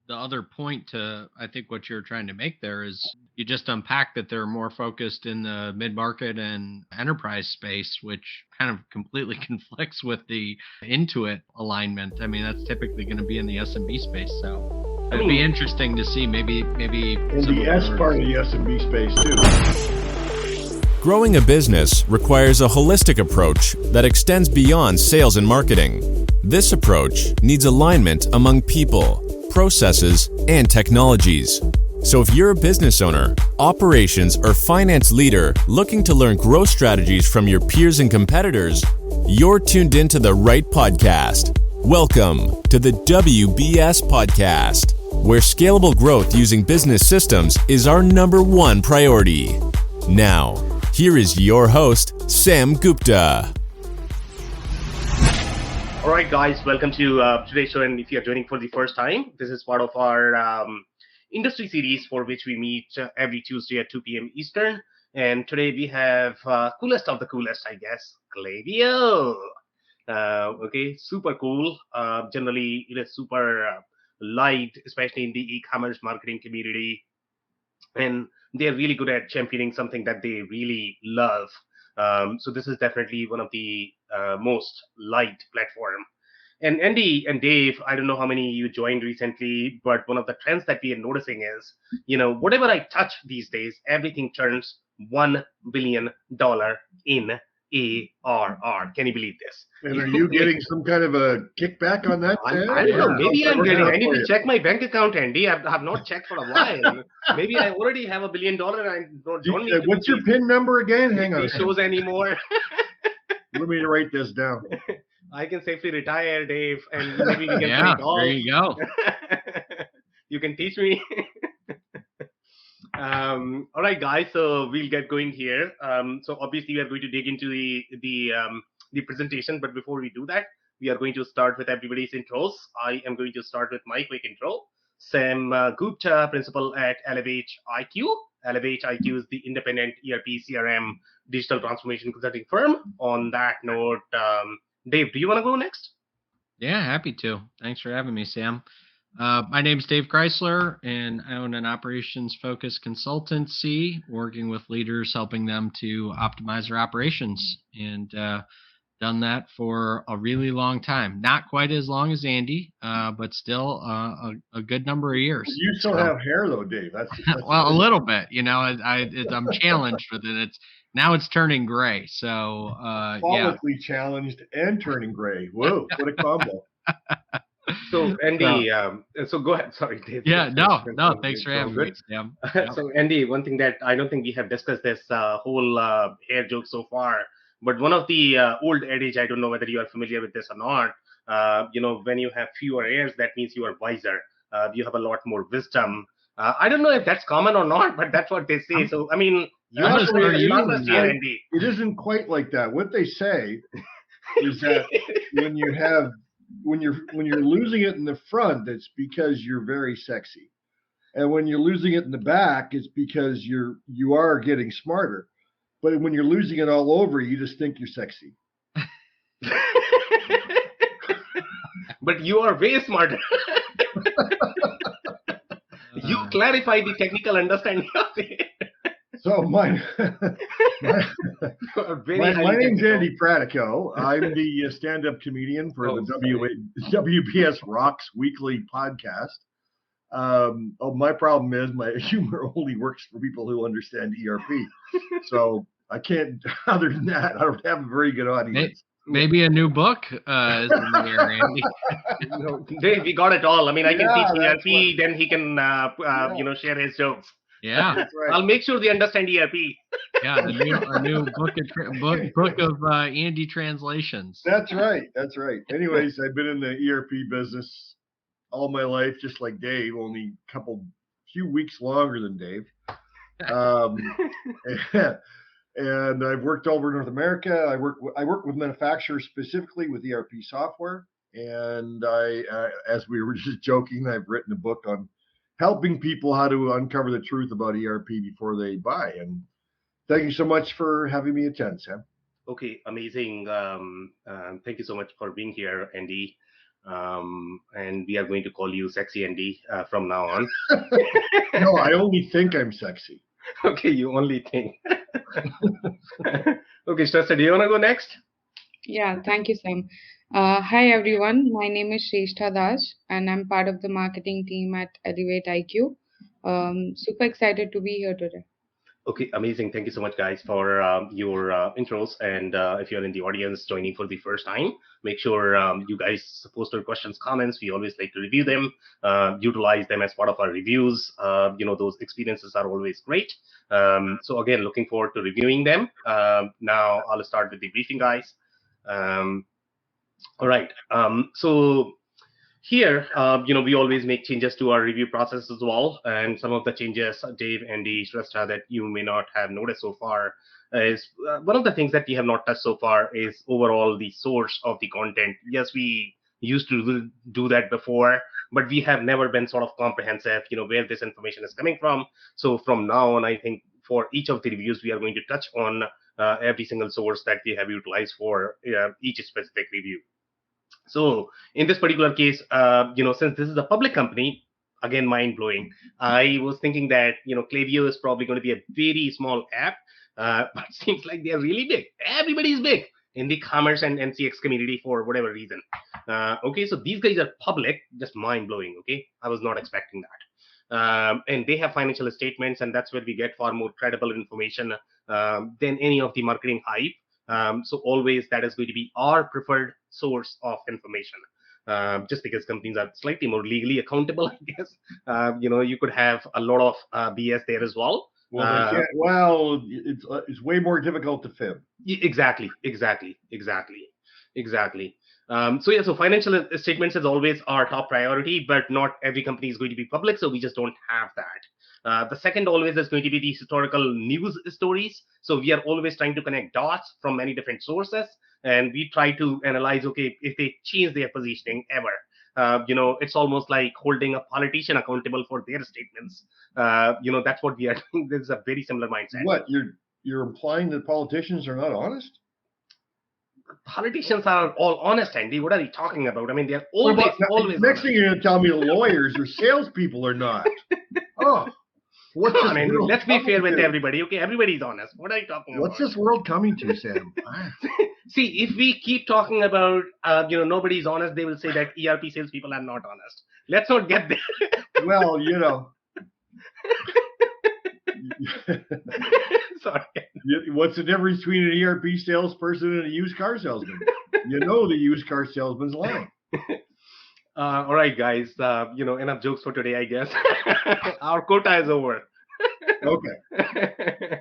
the other point to, I think, what you're trying to make there is you just unpack that they're more focused in the mid-market and enterprise space, which kind of completely conflicts with the Intuit alignment. I mean, that's typically going to be in the SMB space. So it'd be interesting to see maybe and the S part of the SMB space too. Growing a business requires a holistic approach that extends beyond sales and marketing. This approach needs alignment among people, processes, and technologies. So if you're a business owner, operations, or finance leader looking to learn growth strategies from your peers and competitors, you're tuned into the right podcast. Welcome to the WBS Podcast, where scalable growth using business systems is our #1 priority. Now, here is your host, Sam Gupta. All right, guys, welcome to today's show. And if you're joining for the first time, this is part of our industry series for which we meet every Tuesday at 2 p.m. Eastern. And today we have coolest of the coolest, I guess, Klaviyo. Okay, super cool. Generally, it is super liked, especially in the e-commerce marketing community. And they're really good at championing something that they really love. So this is definitely one of the most liked platform. And Andy and Dave, I don't know how many you joined recently, but one of the trends that we are noticing is, whatever I touch these days, everything turns $1 billion in ARR. Can you believe this? And are you getting some kind of a kickback on that? I don't know. Maybe I'm getting. I need to check my bank account, Andy. I have not checked for a while. Maybe I already have $1 billion. I don't need What's your PIN number again? Hang on. Shows anymore. Let me write this down. I can safely retire, Dave, and maybe we can play golf. There you go. You can teach me. All right, guys. So we'll get going here. So obviously we are going to dig into the presentation, but before we do that, we are going to start with everybody's intros. I am going to start with my quick intro. Sam Gupta, principal at Elevate IQ. Elevate IQ is the independent ERP CRM digital transformation consulting firm. On that note, Dave, do you want to go next? Yeah, happy to. Thanks for having me, Sam. My name's Dave Chrysler, and I own an operations-focused consultancy, working with leaders, helping them to optimize their operations, and done that for a really long time. Not quite as long as Andy, but still a good number of years. You still have hair, though, Dave. That's well, a little bit. I'm challenged with it. Now it's turning gray. So follically challenged and turning gray. Whoa, what a combo. So Andy, so go ahead. Sorry, Dave. Yeah, no. Thanks for having me, Sam. So Andy, one thing that I don't think we have discussed this whole hair joke so far, but one of the old adage, I don't know whether you are familiar with this or not. When you have fewer hairs, that means you are wiser. You have a lot more wisdom. I don't know if that's common or not, but that's what they say. So I mean, Andy. It isn't quite like that. What they say is that when you're losing it in the front, it's because you're very sexy, and when you're losing it in the back, it's because you are getting smarter. But when you're losing it all over, you just think you're sexy. But you are way smarter. You clarify the technical understanding of it. So my name's Andy Pratico. I'm the stand-up comedian for the WBS Rocks weekly podcast. My problem is my humor only works for people who understand ERP. So I can't. Other than that, I don't have a very good audience. Maybe a new book is in there, Andy. Dave, we got it all. I mean, I can teach ERP, then he can share his jokes. Yeah, that's right. I'll make sure they understand ERP. Yeah, a new book of Andy translations. That's right. Anyways, I've been in the ERP business all my life, just like Dave, only few weeks longer than Dave. And I've worked over North America. I work with manufacturers, specifically with ERP software. And as we were just joking, I've written a book on helping people how to uncover the truth about ERP before they buy. And thank you so much for having me attend, Sam. Okay, amazing. Thank you so much for being here, Andy. And we are going to call you Sexy Andy from now on. No, I only think I'm sexy. Okay, you only think. Okay, Shasta, do you want to go next? Yeah, thank you, Sam. Hi, everyone. My name is Shrestha Das, and I'm part of the marketing team at Elevate IQ. Super excited to be here today. Okay, amazing. Thank you so much, guys, for your intros. And if you're in the audience joining for the first time, make sure you guys post your questions, comments. We always like to review them, utilize them as part of our reviews. Those experiences are always great. So again, looking forward to reviewing them. Now I'll start with the briefing, guys. Um, all right. So here, we always make changes to our review process as well. And some of the changes, Dave and the Shrestha, that you may not have noticed so far is one of the things that we have not touched so far is overall the source of the content. Yes, we used to do that before, but we have never been sort of comprehensive, where this information is coming from. So from now on, I think for each of the reviews, we are going to touch on every single source that we have utilized for each specific review. So in this particular case, since this is a public company, again, mind blowing. I was thinking that, Klaviyo is probably going to be a very small app, but it seems like they're really big. Everybody's big in the commerce and NCX community for whatever reason. Okay, so these guys are public, just mind blowing. Okay, I was not expecting that. And they have financial statements, and that's where we get far more credible information than any of the marketing hype. So always that is going to be our preferred source of information. Just because companies are slightly more legally accountable, I guess. You could have a lot of BS there as well. Well, it's way more difficult to fib. Exactly. So financial statements is always our top priority, but not every company is going to be public, so we just don't have that. The second always is going to be the historical news stories. So we are always trying to connect dots from many different sources, and we try to analyze, okay, if they change their positioning ever. It's almost like holding a politician accountable for their statements. That's what we are doing. This is a very similar mindset. What, you're implying that politicians are not honest? Politicians are all honest, Andy. What are you talking about? I mean, they're always. Next thing you're going to tell me lawyers or salespeople are not. Oh, what's this Andy, let's be fair with everybody. Okay, everybody's honest. What are you talking about? What's this world coming to, Sam? See, if we keep talking about, nobody's honest, they will say that ERP salespeople are not honest. Let's not get there. Well, Sorry. What's the difference between an ERP salesperson and a used car salesman? The used car salesman's lying. All right, guys. Enough jokes for today, I guess. Our quota is over. Okay.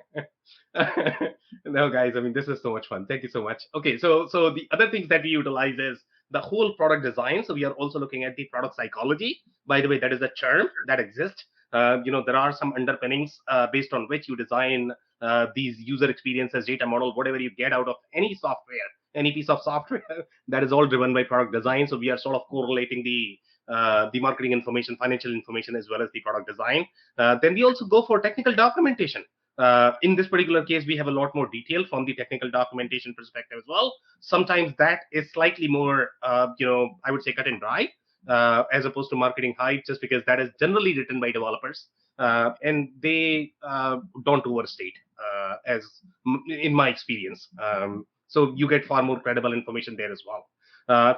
No, guys. I mean, this is so much fun. Thank you so much. Okay, so the other things that we utilize is the whole product design. So we are also looking at the product psychology. By the way, that is a term that exists. There are some underpinnings based on which you design these user experiences, data model, whatever you get out of any software, any piece of software, that is all driven by product design. So we are sort of correlating the marketing information, financial information, as well as the product design. Then we also go for technical documentation. In this particular case, we have a lot more detail from the technical documentation perspective as well. Sometimes that is slightly more, I would say, cut and dry. As opposed to marketing hype, just because that is generally written by developers and they don't overstate, as in my experience. So you get far more credible information there as well.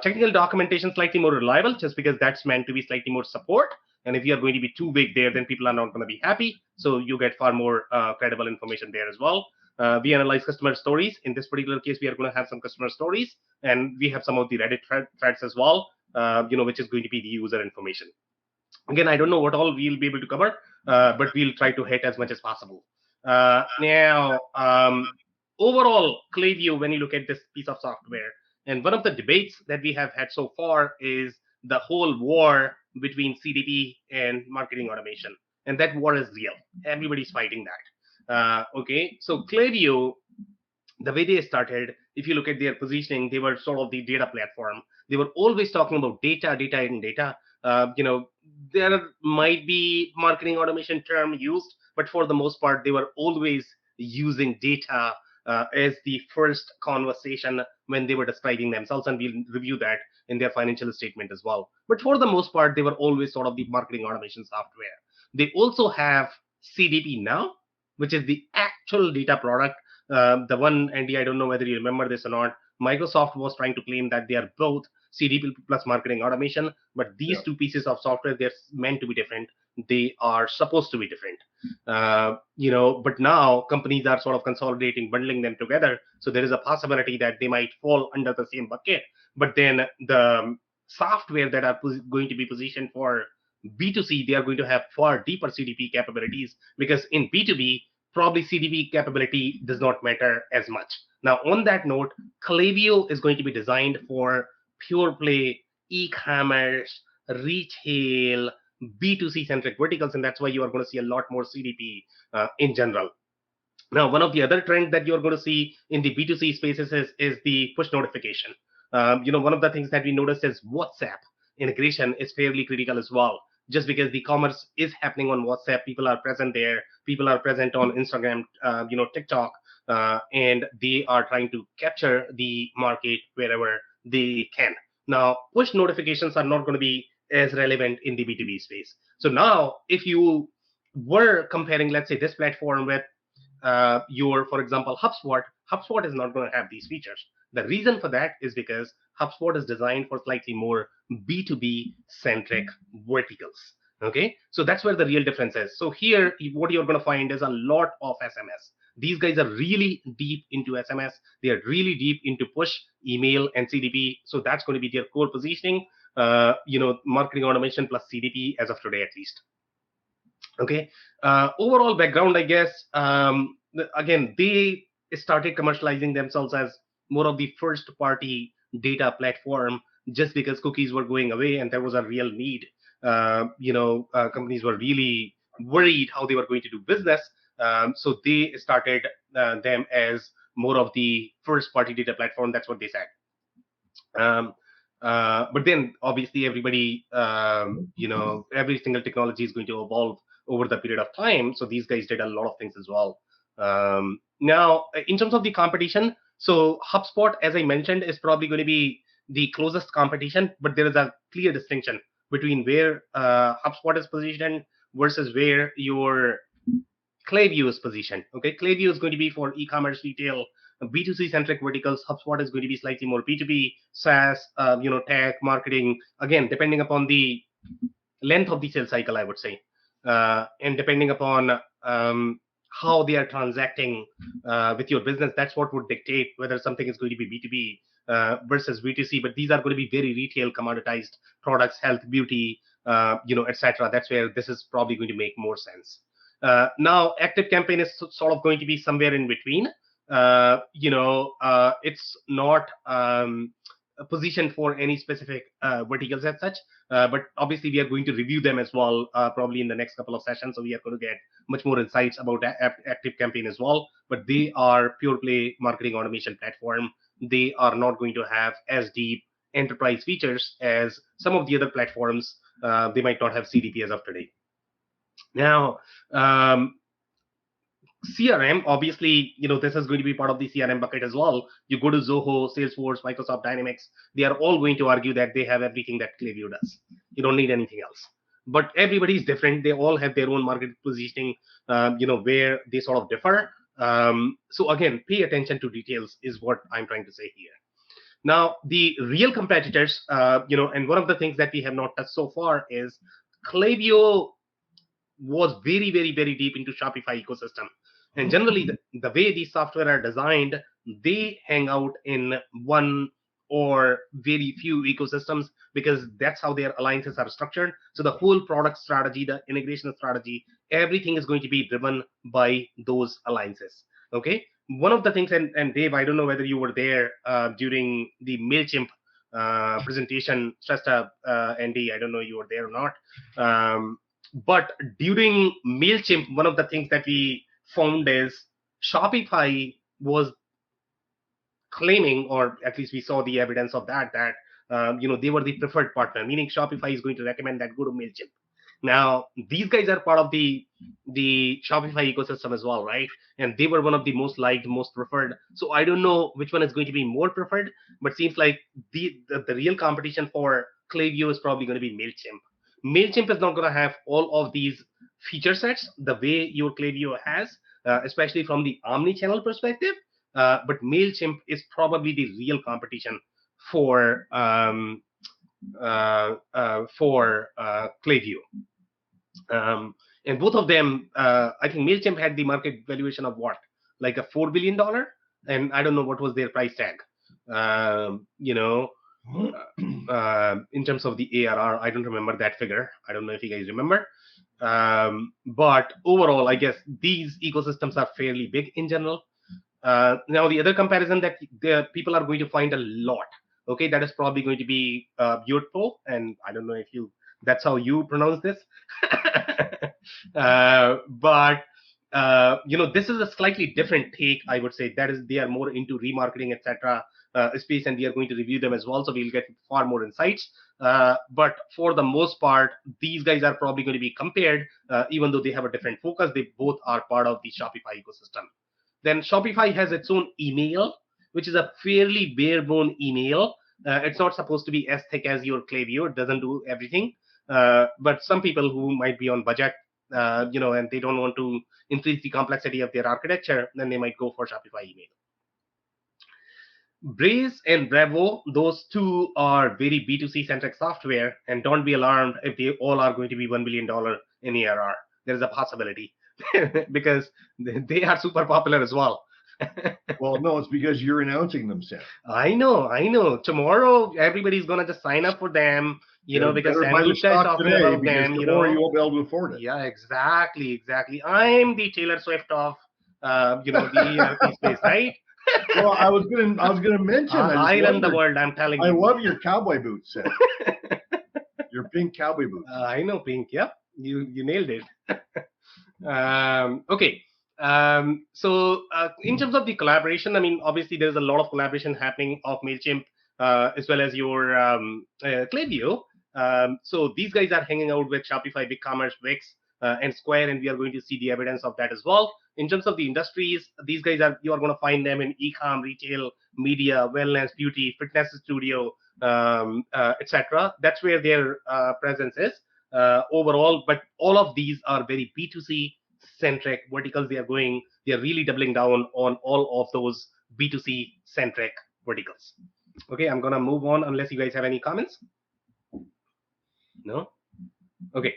Technical documentation slightly more reliable, just because that's meant to be slightly more support. And if you are going to be too big there, then people are not going to be happy. So you get far more credible information there as well. We analyze customer stories. In this particular case, we are going to have some customer stories, and we have some of the Reddit threads as well. Which is going to be the user information. Again, I don't know what all we'll be able to cover, but we'll try to hit as much as possible. Now, overall, Klaviyo, when you look at this piece of software, and one of the debates that we have had so far is the whole war between CDP and marketing automation. And that war is real. Everybody's fighting that. Okay, so Klaviyo, the way they started, if you look at their positioning, they were sort of the data platform. They were always talking about data. There might be marketing automation term used, but for the most part, they were always using data as the first conversation when they were describing themselves, and we'll review that in their financial statement as well. But for the most part, they were always sort of the marketing automation software. They also have CDP now, which is the actual data product. The one, Andy, I don't know whether you remember this or not. Microsoft was trying to claim that they are both CDP plus marketing automation, but these two pieces of software, they're meant to be different. They are supposed to be different. But now companies are sort of consolidating, bundling them together. So there is a possibility that they might fall under the same bucket. But then the software that are going to be positioned for B2C, they are going to have far deeper CDP capabilities, because in B2B, probably CDP capability does not matter as much. Now, on that note, Klaviyo is going to be designed for pure play e-commerce, retail, B2C centric verticals, and that's why you are going to see a lot more CDP in general. Now, one of the other trends that you're going to see in the B2C spaces is the push notification. One of the things that we noticed is WhatsApp integration is fairly critical as well. Just because the commerce is happening on WhatsApp, people are present there, people are present on Instagram, TikTok, and they are trying to capture the market wherever they can. Now, push notifications are not going to be as relevant in the B2B space. So now, if you were comparing, let's say, this platform with for example, HubSpot is not going to have these features. The reason for that is because HubSpot is designed for slightly more B2B centric verticals. Okay, so that's where the real difference is. So here, what you're going to find is a lot of SMS. These guys are really deep into SMS. They are really deep into push, email, and CDP. So that's going to be their core positioning. Marketing automation plus CDP as of today, at least. Okay. Overall background, I guess. Again, they started commercializing themselves as more of the first-party data platform, just because cookies were going away and there was a real need. Companies were really worried how they were going to do business. So they started them as more of the first-party data platform. That's what they said. But then, obviously, everybody, every single technology is going to evolve over the period of time. So these guys did a lot of things as well. Now, in terms of the competition, so HubSpot, as I mentioned, is probably going to be the closest competition, but there is a clear distinction between where HubSpot is positioned versus where your Klaviyo is positioned. Okay, Klaviyo is going to be for e-commerce, retail, B2C centric verticals. HubSpot is going to be slightly more B2B, SaaS, tech, marketing. Again, depending upon the length of the sales cycle, I would say, and depending upon how they are transacting with your business, that's what would dictate whether something is going to be B2B versus B2C. But these are going to be very retail, commoditized products, health, beauty, etc. That's where this is probably going to make more sense. Now, Active Campaign is sort of going to be somewhere in between. It's not a position for any specific verticals as such, but obviously we are going to review them as well, probably in the next couple of sessions. So we are going to get much more insights about Active Campaign as well. But they are pure play marketing automation platform. They are not going to have as deep enterprise features as some of the other platforms. They might not have CDP as of today. Now, CRM, obviously, this is going to be part of the CRM bucket as well. You go to Zoho, Salesforce, Microsoft Dynamics, they are all going to argue that they have everything that Klaviyo does. You don't need anything else. But everybody is different. They all have their own market positioning, where they sort of differ. So again, pay attention to details is what I'm trying to say here. Now, the real competitors, and one of the things that we have not touched so far is Klaviyo was very, very, very deep into Shopify ecosystem. And generally, the way these software are designed, they hang out in one or very few ecosystems, because that's how their alliances are structured. So the whole product strategy, the integration strategy, everything is going to be driven by those alliances. Okay. One of the things, and Dave, I don't know whether you were there during the MailChimp presentation, Shasta, Andy, I don't know you were there or not. But during MailChimp, one of the things that we found is Shopify was claiming, or at least we saw the evidence of that they were the preferred partner, meaning Shopify is going to recommend that go to MailChimp. Now, these guys are part of the the Shopify ecosystem as well, right? And they were one of the most liked, most preferred. So I don't know which one is going to be more preferred, but seems like the real competition for Klaviyo is probably going to be Mailchimp. Mailchimp is not going to have all of these feature sets the way your Klaviyo has, especially from the omni-channel perspective. But Mailchimp is probably the real competition for Klaviyo. And both of them, I think Mailchimp had the market valuation of what, like a $4 billion, and I don't know what was their price tag. In terms of the ARR, I don't remember that figure. I don't know if you guys remember. But overall, I guess these ecosystems are fairly big in general. Now, the other comparison that the people are going to find a lot, okay, that is probably going to be Yotpo, and I don't know if that's how you pronounce this. But this is a slightly different take, I would say. That is, they are more into remarketing, etc. Space, and we are going to review them as well, so we'll get far more insights. But for the most part, these guys are probably going to be compared, even though they have a different focus. They both are part of the Shopify ecosystem. Then Shopify has its own email, which is a fairly bare-bone email. It's not supposed to be as thick as your Klaviyo. It doesn't do everything. But some people who might be on budget, and they don't want to increase the complexity of their architecture, then they might go for Shopify email. Braze and Bravo, those two are very B2C centric software, and don't be alarmed if they all are going to be $1 billion in ARR. There is a possibility because they are super popular as well. Well, no, it's because you're announcing them, Sam. I know. Tomorrow, everybody's going to just sign up for them, because Sam is talking about them. Tomorrow you won't be able to afford it. Yeah, exactly. I'm the Taylor Swift of, the ERP space, right? Well, I was gonna mention. I run the world. I'm telling you. I love your cowboy boots, Sam. Your pink cowboy boots. I know pink. Yep, you nailed it. Okay. So in terms of the collaboration, I mean, obviously there's a lot of collaboration happening of Mailchimp as well as your Klaviyo. So these guys are hanging out with Shopify, BigCommerce, Wix, and Square, and we are going to see the evidence of that as well. In terms of the industries, these guys you are going to find them in e-com, retail, media, wellness, beauty, fitness studio, etc. That's where their presence is overall. But all of these are very B2C centric verticals. They are really doubling down on all of those B2C centric verticals. Okay, I'm gonna move on unless you guys have any comments. No? Okay.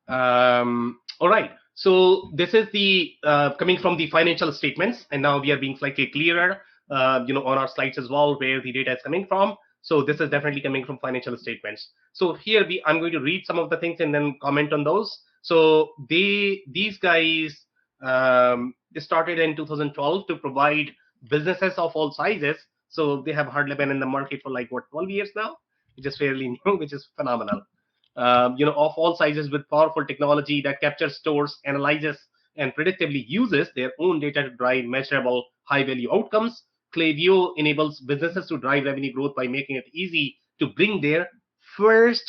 All right. So this is the coming from the financial statements, and now we are being slightly clearer, on our slides as well, where the data is coming from. So this is definitely coming from financial statements. So here I'm going to read some of the things and then comment on those. So these guys started in 2012 to provide businesses of all sizes. So they have hardly been in the market for 12 years now, which is fairly new, which is phenomenal. Of all sizes with powerful technology that captures, stores, analyzes, and predictably uses their own data to drive measurable high-value outcomes. Klaviyo enables businesses to drive revenue growth by making it easy to bring their first-party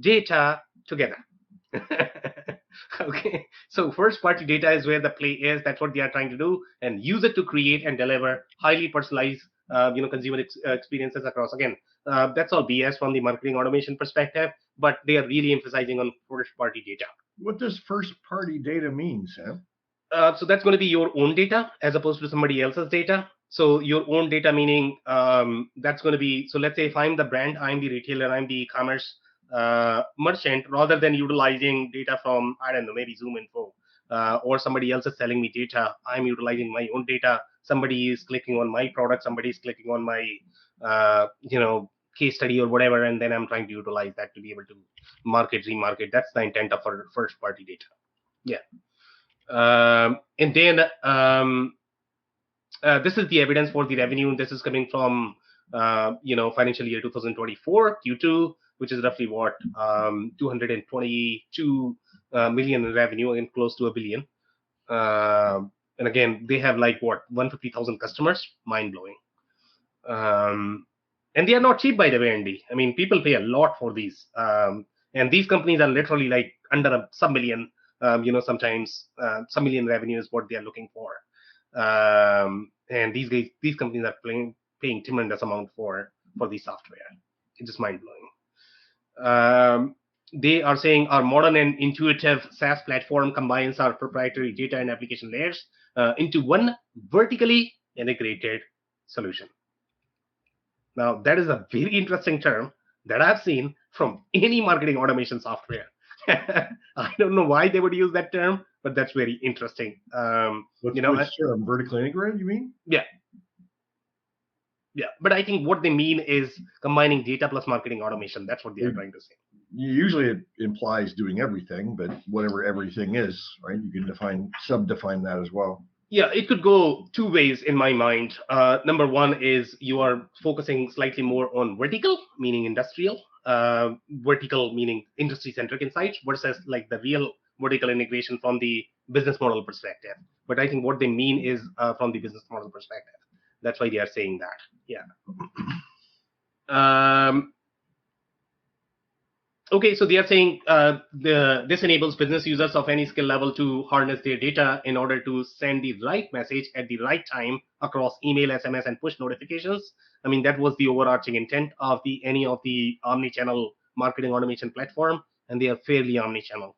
data together. Okay, so first-party data is where the play is. That's what they are trying to do, and use it to create and deliver highly personalized, consumer experiences across. Again, that's all BS from the marketing automation perspective, but they are really emphasizing on first-party data. What does first-party data mean, Sam? So that's going to be your own data as opposed to somebody else's data. So your own data meaning that's going to be, so let's say if I'm the brand, I'm the retailer, I'm the e-commerce merchant, rather than utilizing data from, I don't know, maybe ZoomInfo or somebody else is selling me data, I'm utilizing my own data. Somebody is clicking on my product, somebody is clicking on my, case study or whatever, and then I'm trying to utilize that to be able to remarket. That's the intent of our first-party data. Yeah. And then this is the evidence for the revenue. This is coming from, financial year 2024 Q2, which is roughly what 222 million in revenue and close to $1 billion. And again, they have 150,000 customers. Mind blowing. And they are not cheap, by the way, Andy. I mean, people pay a lot for these. And these companies are literally like under a sub-million, sometimes sub-million revenue is what they are looking for. And these companies are paying tremendous amount for the software. It's just mind blowing. They are saying our modern and intuitive SaaS platform combines our proprietary data and application layers into one vertically integrated solution. Now, that is a very interesting term that I've seen from any marketing automation software. I don't know why they would use that term, but that's very interesting. Which term? Vertically integrated, you mean? Yeah. Yeah, but I think what they mean is combining data plus marketing automation. That's what they are trying to say. Usually it implies doing everything, but whatever everything is, right? You can sub-define that as well. Yeah, it could go two ways in my mind. Number one is you are focusing slightly more on vertical, meaning industrial, vertical meaning industry-centric insights versus like the real vertical integration from the business model perspective. But I think what they mean is from the business model perspective. That's why they are saying that. Yeah. Okay, so they are saying this enables business users of any skill level to harness their data in order to send the right message at the right time across email, SMS, and push notifications. I mean, that was the overarching intent of any of the omni-channel marketing automation platform, and they are fairly omni-channel.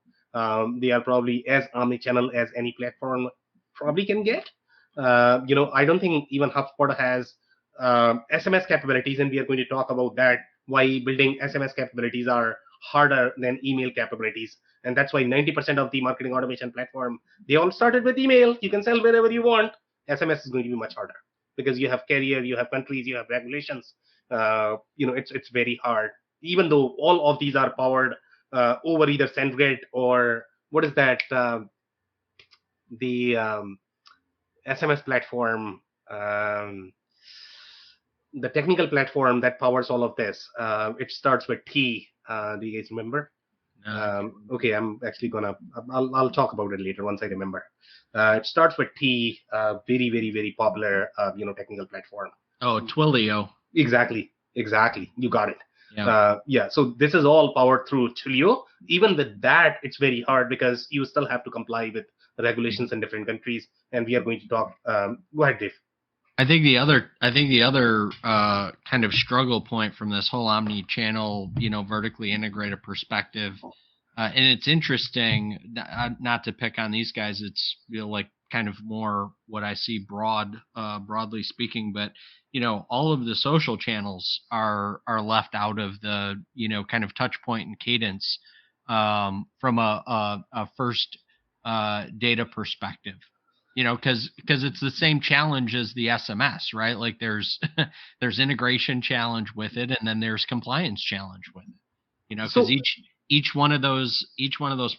They are probably as omni-channel as any platform probably can get. I don't think even HubSpot has SMS capabilities, and we are going to talk about that, why building SMS capabilities are harder than email capabilities. And that's why 90% of the marketing automation platform, they all started with email. You can sell wherever you want. SMS is going to be much harder because you have carrier, you have countries, you have regulations. It's very hard, even though all of these are powered over either SendGrid or what is that, the SMS platform, the technical platform that powers all of this. It starts with T. Do you guys remember? Okay, I'm actually I'll talk about it later once I remember. It starts with T. Very, very, very popular, technical platform. Oh, Twilio. Exactly. You got it. Yeah. So this is all powered through Twilio. Even with that, it's very hard because you still have to comply with regulations in different countries. And we are going to talk. Go ahead, Dave. I think the other kind of struggle point from this whole omni-channel, vertically integrated perspective, and it's interesting, not to pick on these guys, it's like kind of more what I see broadly speaking, but all of the social channels are left out of the kind of touch point and cadence from a first data perspective. Because it's the same challenge as the SMS, right? Like there's integration challenge with it, and then there's compliance challenge with it. Because each one of those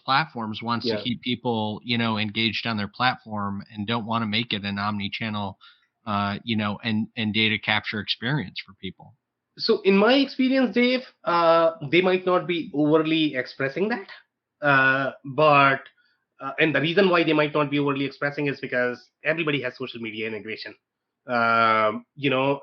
platforms wants to keep people engaged on their platform and don't want to make it an omni-channel and data capture experience for people. So in my experience, Dave, they might not be overly expressing that, but. And the reason why they might not be overly expressing is because everybody has social media integration. And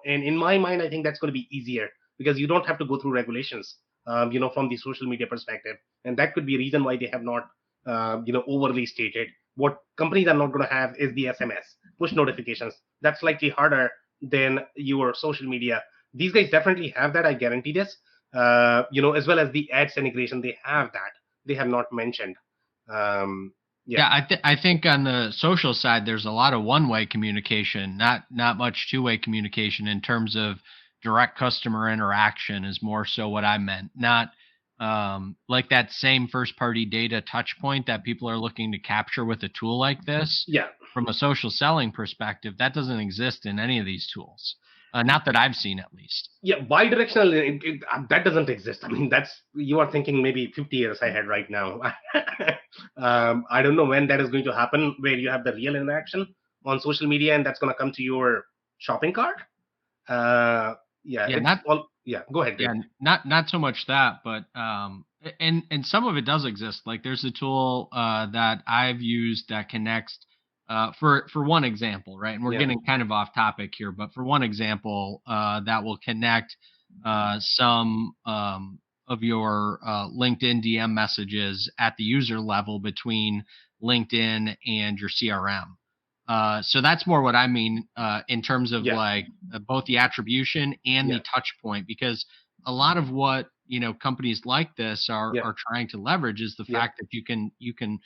in my mind, I think that's going to be easier because you don't have to go through regulations, from the social media perspective. And that could be a reason why they have not, overly stated. What companies are not going to have is the SMS, push notifications. That's slightly harder than your social media. These guys definitely have that. I guarantee this, as well as the ads integration. They have that. They have not mentioned. I think on the social side, there's a lot of one-way communication, not much two-way communication in terms of direct customer interaction is more so what I meant. Not like that same first-party data touch point that people are looking to capture with a tool like this. Yeah. From a social selling perspective, that doesn't exist in any of these tools. Not that I've seen, at least. Yeah, bidirectional, that doesn't exist. I mean, you are thinking maybe 50 years ahead right now. I don't know when that is going to happen, where you have the real interaction on social media, and that's going to come to your shopping cart. Go ahead. Yeah, not so much that, but and some of it does exist. Like there's a tool that I've used that connects. For one example, right? And we're getting kind of off topic here, but for one example, that will connect some of of your LinkedIn DM messages at the user level between LinkedIn and your CRM. So that's more what I mean in terms of like both the attribution and the touch point, because a lot of what companies like this are trying to leverage is the fact that you can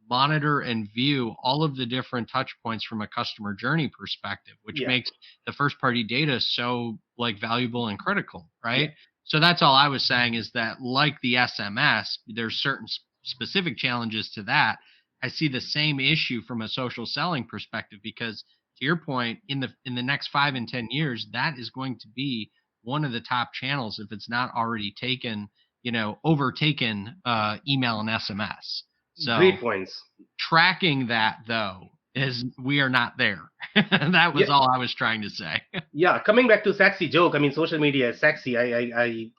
monitor and view all of the different touch points from a customer journey perspective, which makes the first party data so like valuable and critical, right? So that's all I was saying, is that like the SMS, there's certain specific challenges to that. I see the same issue from a social selling perspective, because to your point, in the next 5 and 10 years, that is going to be one of the top channels, if it's not already overtaken email and SMS. So great points. Tracking that though we are not there. That was all I was trying to say. Coming back to sexy joke, I mean, social media is sexy. I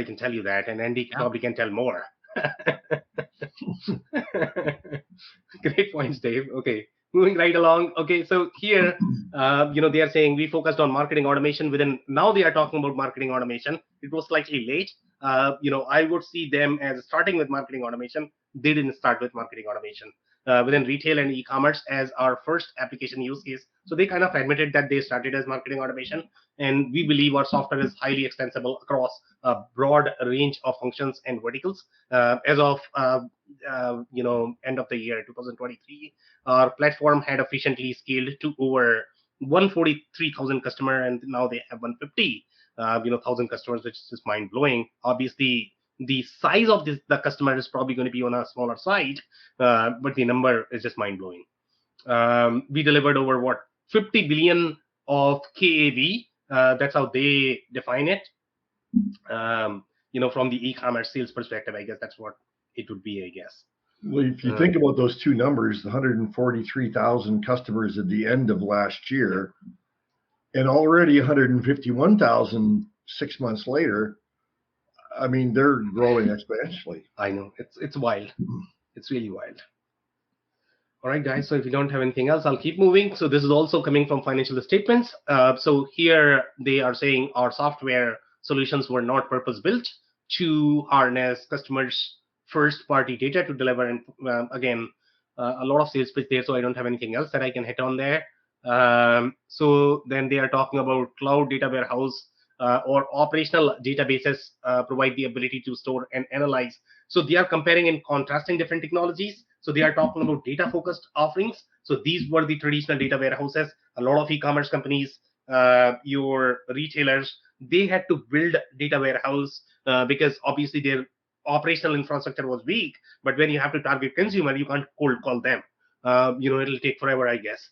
can tell you that, and Andy probably can tell more. Great points, Dave. Okay, moving right along. Okay, so here, they are saying we focused on marketing automation now they are talking about marketing automation. It was slightly late. I would see them as starting with marketing automation. They didn't start with marketing automation within retail and e-commerce as our first application use case. So they kind of admitted that they started as marketing automation, and we believe our software is highly extensible across a broad range of functions and verticals. As of end of the year 2023, our platform had efficiently scaled to over 143,000 customers, and now they have 150,000 customers, which is mind blowing. Obviously, the size of the customer is probably going to be on a smaller side, but the number is just mind blowing. We delivered over 50 billion of KAV. That's how they define it. From the e-commerce sales perspective, I guess that's what it would be, I guess. Well, if you think about those two numbers, the 143,000 customers at the end of last year, and already 151,000 6 months later, I mean, they're growing exponentially. I know. It's wild. It's really wild. All right, guys. So if you don't have anything else, I'll keep moving. So this is also coming from financial statements. So here they are saying our software solutions were not purpose-built to harness customers' first-party data to deliver. And again, a lot of sales pitch there, so I don't have anything else that I can hit on there. So then they are talking about cloud data warehouse or operational databases provide the ability to store and analyze. So they are comparing and contrasting different technologies. So they are talking about data-focused offerings. So these were the traditional data warehouses. A lot of e-commerce companies, your retailers, they had to build data warehouse because obviously their operational infrastructure was weak. But when you have to target consumer, you can't cold call them. It'll take forever, I guess.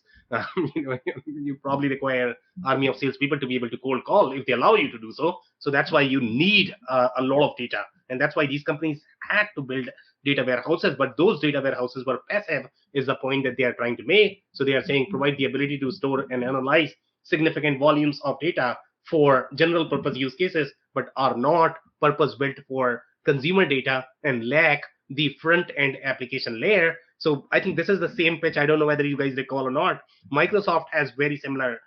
You probably require army of salespeople to be able to cold call if they allow you to do so. So that's why you need a lot of data, and that's why these companies had to build data warehouses. But those data warehouses were passive, is the point that they are trying to make. So they are saying provide the ability to store and analyze significant volumes of data for general purpose use cases, but are not purpose built for consumer data and lack the front end application layer. So I think this is the same pitch. I don't know whether you guys recall or not. Microsoft has very similar,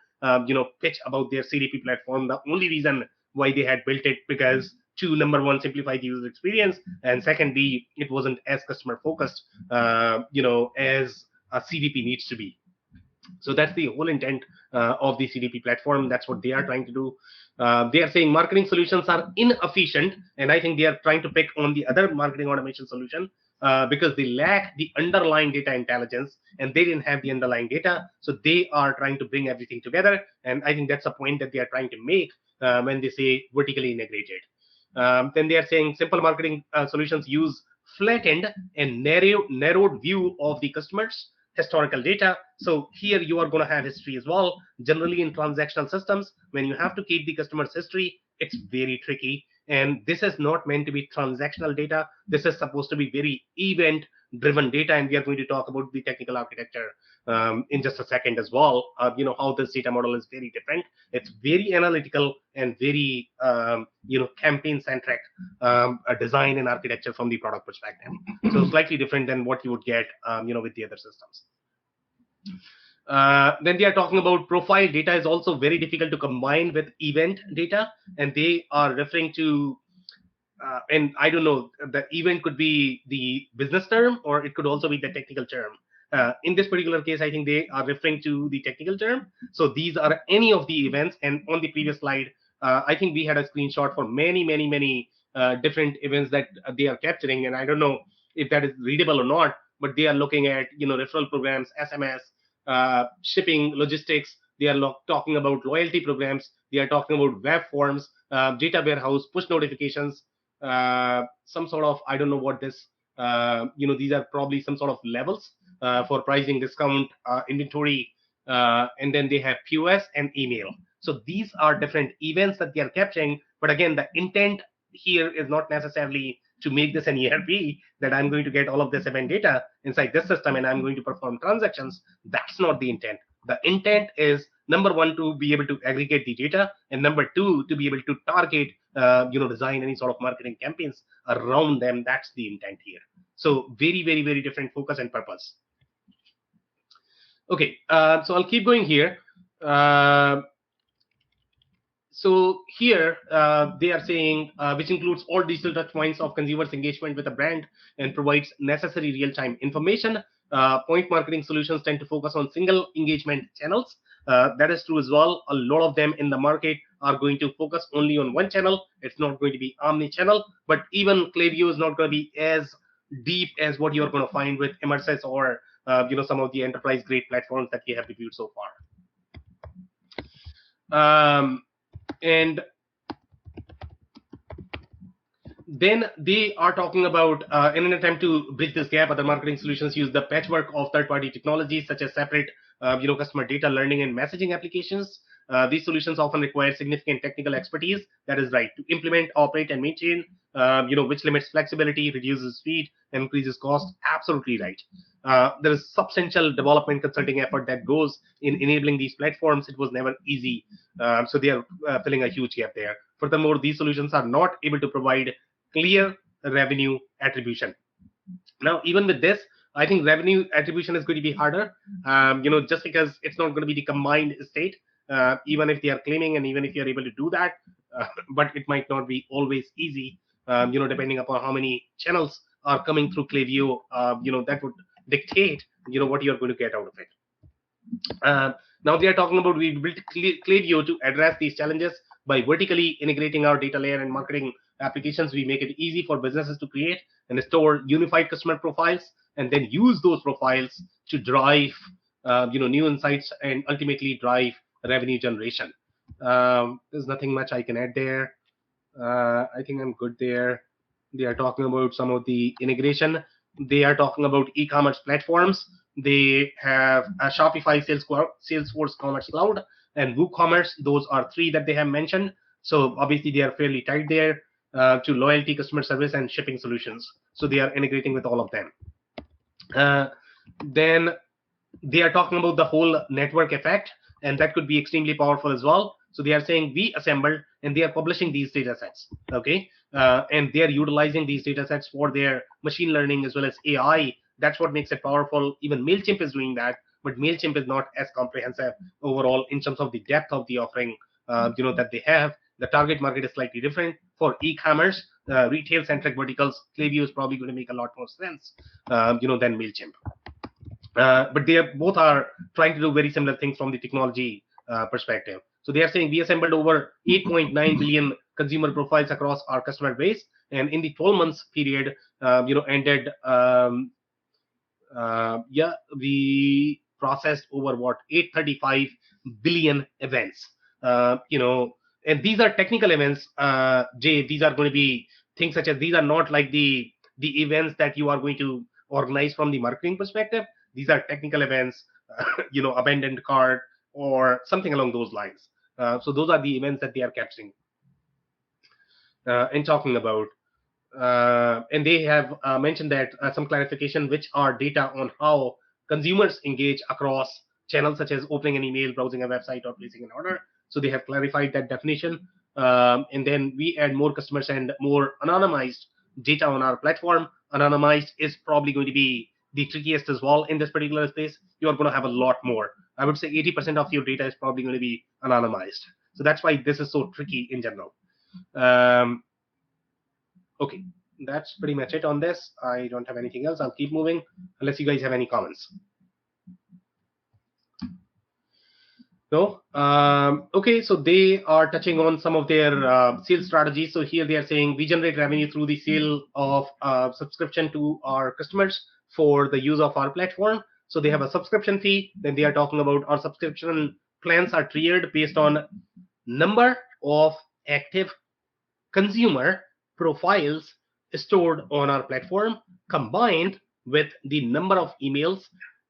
pitch about their CDP platform. The only reason why they had built it because number one, simplify the user experience, and secondly, it wasn't as customer focused, as a CDP needs to be. So that's the whole intent of the CDP platform. That's what they are trying to do. They are saying marketing solutions are inefficient, and I think they are trying to pick on the other marketing automation solution because they lack the underlying data intelligence, and they didn't have the underlying data. So they are trying to bring everything together, and I think that's a point that they are trying to make when they say vertically integrated. Then they are saying simple marketing solutions use flattened and narrowed view of the customer's historical data. So here you are going to have history as well. Generally in transactional systems, when you have to keep the customer's history, it's very tricky. And this is not meant to be transactional data. This is supposed to be very event-driven data. And we are going to talk about the technical architecture in just a second as well. How this data model is very different. It's very analytical and very, campaign-centric design and architecture from the product perspective. So slightly different than what you would get, with the other systems. Then they are talking about profile data is also very difficult to combine with event data, and they are referring to and I don't know, the event could be the business term or it could also be the technical term. In this particular case, I think they are referring to the technical term. So these are any of the events. And on the previous slide, I think we had a screenshot for many different events that they are capturing. And I don't know if that is readable or not, but they are looking at, referral programs, SMS, shipping, logistics. They are talking about loyalty programs. They are talking about web forms, data warehouse, push notifications, some sort of, I don't know what this, these are probably some sort of levels for pricing, discount, inventory, and then they have POS and email. So these are different events that they are capturing. But again, the intent here is not necessarily to make this an ERP, that I'm going to get all of this event data inside this system and I'm going to perform transactions. That's not the intent. The intent is, number one, to be able to aggregate the data, and number two, to be able to target, design any sort of marketing campaigns around them. That's the intent here. So very different focus and purpose. Okay, so I'll keep going here. So here they are saying, which includes all digital touch points of consumers' engagement with a brand and provides necessary real-time information. Point marketing solutions tend to focus on single engagement channels. That is true as well. A lot of them in the market are going to focus only on one channel. It's not going to be omni-channel, but even Klaviyo is not going to be as deep as what you're going to find with Immersis or some of the enterprise-grade platforms that we have reviewed so far. And then they are talking about, in an attempt to bridge this gap, other marketing solutions use the patchwork of third-party technologies such as separate, customer data learning and messaging applications. These solutions often require significant technical expertise. That is right, to implement, operate, and maintain, which limits flexibility, reduces speed, and increases cost. Absolutely right. There is substantial development consulting effort that goes in enabling these platforms. It was never easy. So they are filling a huge gap there. Furthermore, these solutions are not able to provide clear revenue attribution. Now, even with this, I think revenue attribution is going to be harder, just because it's not going to be the combined state, even if they are claiming and even if you're able to do that, but it might not be always easy, depending upon how many channels are coming through Klaviyo, that would dictate, what you're going to get out of it. Now they are talking about, we built Klaviyo to address these challenges by vertically integrating our data layer and marketing applications. We make it easy for businesses to create and store unified customer profiles, and then use those profiles to drive, new insights and ultimately drive revenue generation. There's nothing much I can add there. I think I'm good there. They are talking about some of the integration. They are talking about e-commerce platforms. They have a Shopify, Salesforce Commerce Cloud, and WooCommerce. Those are three that they have mentioned. So obviously they are fairly tight there, to loyalty, customer service, and shipping solutions. So they are integrating with all of them. Then they are talking about the whole network effect, and that could be extremely powerful as well. So they are saying we assembled, and they are publishing these data sets. Okay, and they are utilizing these data sets for their machine learning as well as AI. That's what makes it powerful. Even MailChimp is doing that, but MailChimp is not as comprehensive overall in terms of the depth of the offering, that they have. The target market is slightly different. For e-commerce, retail-centric verticals, Klaviyo is probably going to make a lot more sense, than MailChimp. But they both are trying to do very similar things from the technology perspective. So they are saying we assembled over 8.9 billion consumer profiles across our customer base, and in the 12 months period, ended, we processed over 835 billion events. And these are technical events, Jay. These are going to be things such as, these are not like the events that you are going to organize from the marketing perspective. These are technical events, abandoned cart or something along those lines. So those are the events that they are capturing and talking about. And they have mentioned that some clarification, which are data on how consumers engage across channels such as opening an email, browsing a website, or placing an order. So they have clarified that definition. And then we add more customers and more anonymized data on our platform. Anonymized is probably going to be the trickiest as well in this particular space. You are going to have a lot more. I would say 80% of your data is probably going to be anonymized. So that's why this is so tricky in general. Okay, that's pretty much it on this. I don't have anything else. I'll keep moving unless you guys have any comments. No. Okay, so they are touching on some of their sales strategies. So here they are saying we generate revenue through the sale of subscription to our customers for the use of our platform. So they have a subscription fee. Then they are talking about our subscription plans are tiered based on number of active consumer profiles stored on our platform combined with the number of emails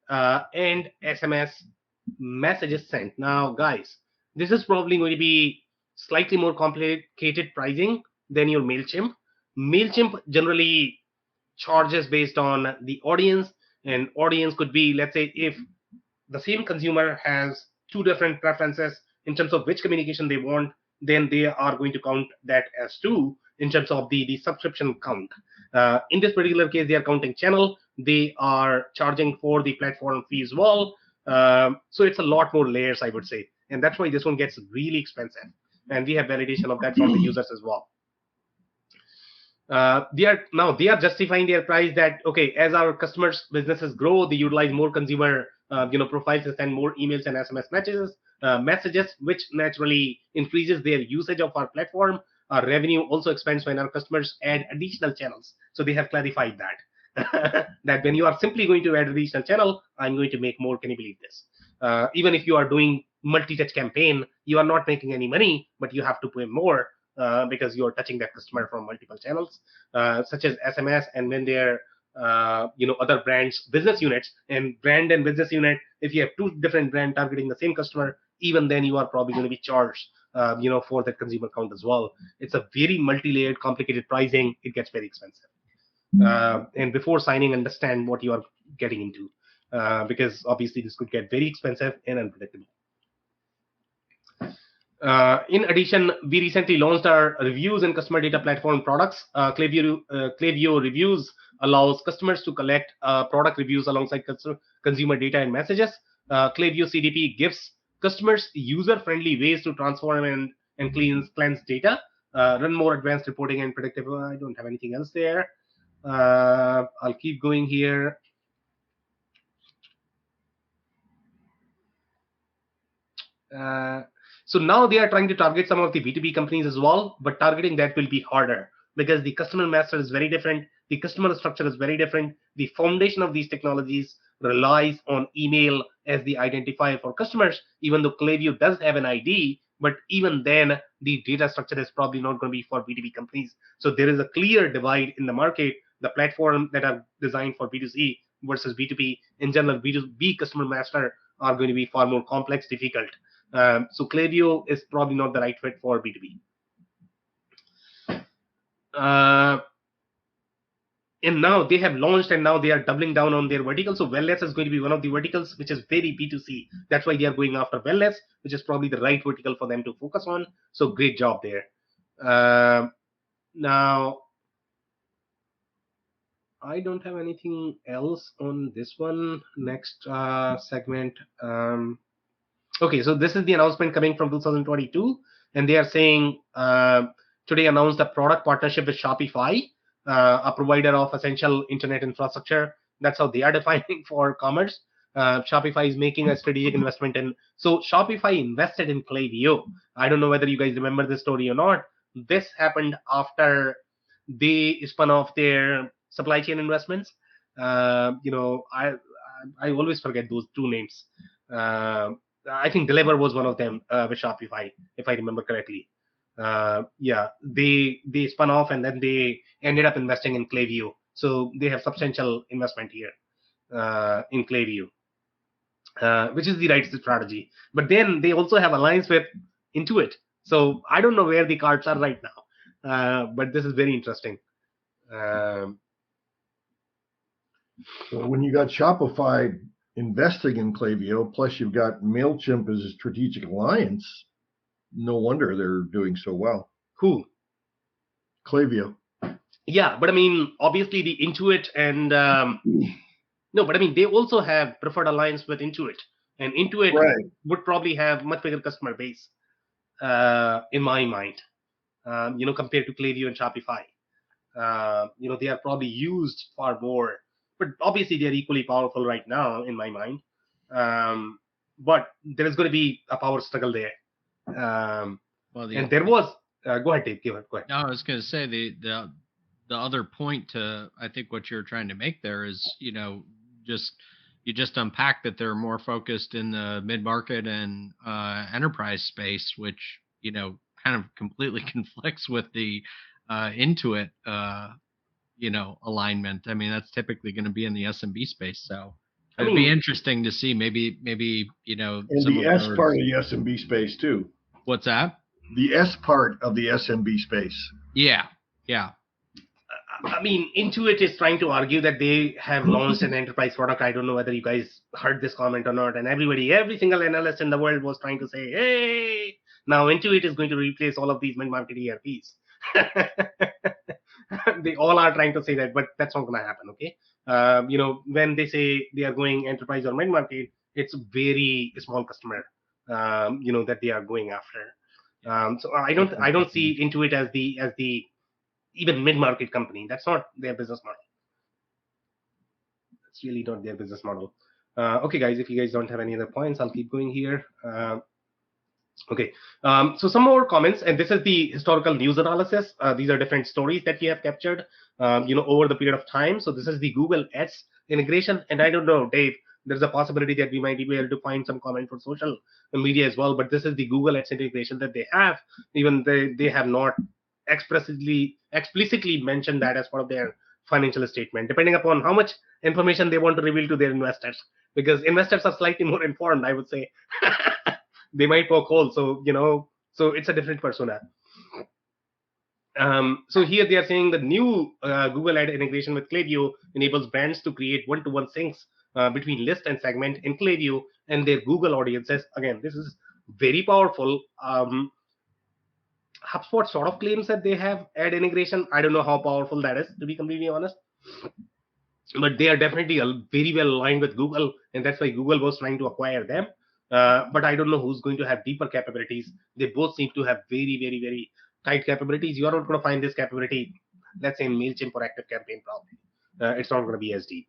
and SMS messages sent. Now, guys, this is probably going to be slightly more complicated pricing than your MailChimp. MailChimp generally charges based on the audience, and audience could be, let's say, if the same consumer has two different preferences in terms of which communication they want, then they are going to count that as two in terms of the subscription count. In this particular case, they are counting channel. They are charging for the platform fee as well. So it's a lot more layers, I would say. And that's why this one gets really expensive. And we have validation of that from the users as well. They are justifying their price that, okay, as our customers' businesses grow, they utilize more consumer profiles and send more emails and SMS messages, which naturally increases their usage of our platform. Our revenue also expands when our customers add additional channels. So they have clarified that that when you are simply going to add additional channel, I'm going to make more. Can you believe this? Even if you are doing multi-touch campaign, you are not making any money, but you have to pay more because you are touching that customer from multiple channels, such as SMS, and when they're other brands business units, and brand and business unit, if you have two different brand targeting the same customer, even then you are probably going to be charged for that consumer count as well. It's a very multi-layered, complicated pricing. It gets very expensive. And before signing, understand what you are getting into, because obviously this could get very expensive and unpredictable. In addition, we recently launched our reviews and customer data platform products. Klaviyo Reviews allows customers to collect product reviews alongside consumer data and messages. Klaviyo CDP gives customers user-friendly ways to transform and cleanse data, run more advanced reporting and predictive. I don't have anything else there. I'll keep going here. So now they are trying to target some of the B2B companies as well, but targeting that will be harder because the customer master is very different. The customer structure is very different. The foundation of these technologies relies on email as the identifier for customers, even though Klaviyo does have an ID, but even then the data structure is probably not going to be for B2B companies. So there is a clear divide in the market. The platform that are designed for B2C versus B2B. In general, B2B customer master are going to be far more complex, difficult. So Klaviyo is probably not the right fit for B2B. And now they have launched, and now they are doubling down on their vertical. So wellness is going to be one of the verticals, which is very B2C. That's why they are going after wellness, which is probably the right vertical for them to focus on. So great job there. Now, I don't have anything else on this one. Next segment. Okay, so this is the announcement coming from 2022, and they are saying today announced a product partnership with Shopify, a provider of essential internet infrastructure. That's how they are defining for commerce. Shopify is making a strategic investment in. So Shopify invested in Klaviyo. I don't know whether you guys remember this story or not. This happened after they spun off their supply chain investments. I always forget those two names. I think Deliver was one of them with Shopify, if I remember correctly. Yeah, they spun off and then they ended up investing in Klaviyo. So they have substantial investment here in Klaviyo, which is the right strategy. But then they also have alliance with Intuit. So I don't know where the cards are right now, but this is very interesting. So when you got Shopify investing in Klaviyo, plus you've got MailChimp as a strategic alliance, no wonder they're doing so well. Who? Klaviyo. Yeah, but I mean, obviously the Intuit and no, but I mean, they also have preferred alliance with Intuit, and Intuit would probably have much bigger customer base, in my mind, compared to Klaviyo and Shopify. They are probably used far more, but obviously they are equally powerful right now in my mind. But there is going to be a power struggle there. And there was. Go ahead, Dave. Go ahead. No, I was going to say the other point to I think what you're trying to make there is you just unpack that they're more focused in the mid market and enterprise space, which kind of completely conflicts with the Intuit alignment. I mean, that's typically going to be in the SMB space, so. It'd be interesting to see maybe and the S part of the SMB space too. What's that? The S part of the SMB space. Yeah. I mean, Intuit is trying to argue that they have launched an enterprise product. I don't know whether you guys heard this comment or not. And every single analyst in the world was trying to say, hey, now Intuit is going to replace all of these mid-market ERPs. They all are trying to say that, but that's not going to happen, okay? When they say they are going enterprise or mid-market, it's a very small customer, that they are going after. So I don't see Intuit as the even mid-market company. That's not their business model. That's really not their business model. Okay, guys, if you guys don't have any other points, I'll keep going here. Okay, so some more comments, and this is the historical news analysis. These are different stories that we have captured, over the period of time. So this is the Google Ads integration, and I don't know, Dave, there's a possibility that we might be able to find some comment for social media as well, but this is the Google Ads integration that they have. Even they have not explicitly mentioned that as part of their financial statement, depending upon how much information they want to reveal to their investors, because investors are slightly more informed, I would say. They might poke holes, so it's a different persona. So here they are saying the new Google Ad integration with Klaviyo enables brands to create one-to-one syncs between list and segment in Klaviyo and their Google audiences. Again, this is very powerful. HubSpot sort of claims that they have ad integration. I don't know how powerful that is, to be completely honest. But they are definitely very well aligned with Google, and that's why Google was trying to acquire them. But I don't know who's going to have deeper capabilities. They both seem to have very, very, very tight capabilities. You are not going to find this capability, let's say, in MailChimp or ActiveCampaign, probably. It's not going to be as deep.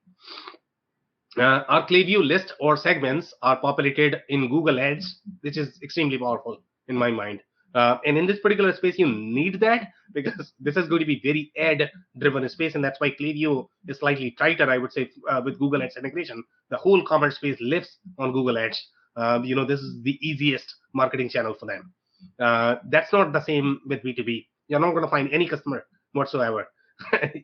Our Klaviyo list or segments are populated in Google Ads, which is extremely powerful in my mind. And in this particular space, you need that, because this is going to be very ad-driven space, and that's why Klaviyo is slightly tighter, I would say, with Google Ads integration. The whole commerce space lives on Google Ads. This is the easiest marketing channel for them. That's not the same with B2B. You're not going to find any customer whatsoever,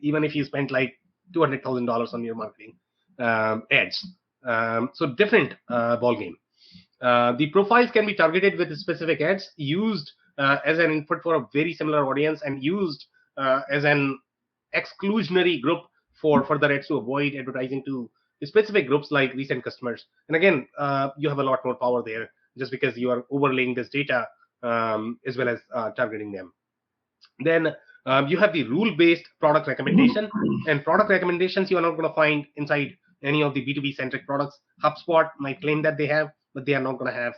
even if you spent like $200,000 on your marketing ads. So different ball game. The profiles can be targeted with specific ads used as an input for a very similar audience, and used as an exclusionary group for further ads to avoid advertising to specific groups like recent customers. And again, you have a lot more power there, just because you are overlaying this data as well as targeting them. Then you have the rule-based product recommendation, and product recommendations you are not going to find inside any of the B2B centric products. HubSpot might claim that they have, but they are not going to have